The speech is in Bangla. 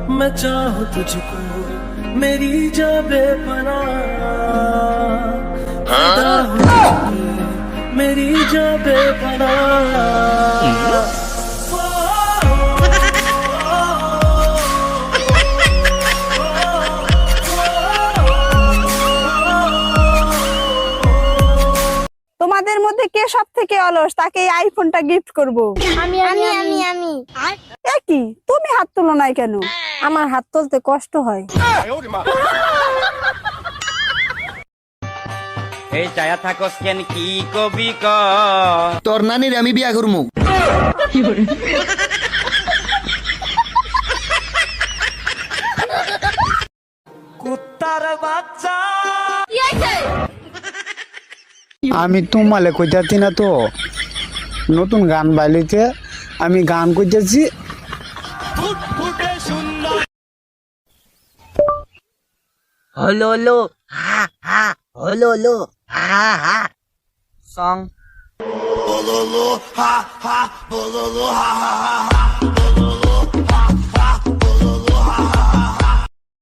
मैं चाहूँ तुझको मेरी जा बेपनाह फिदा हूँ तुझको मेरी जा बेपनाह তোমাদের মধ্যে কে সব থেকে অলস তাকে এই আইফোনটা গিফট করব। আমি আমি আমি আমি কি তুমি হাত তুলো নাই কেন? আমার হাত তুলতে কষ্ট হয়। এই চায়া থাকস কেন কি কবি ক তোর নানির আমি বিয়া করমু। কুত্তার বাচ্চা আমি তোমালে কইতাছি না তো, নতুন গান বাইলিতে আমি গান কইতেছি। হলো লো হা হা হলো লো হা হা সং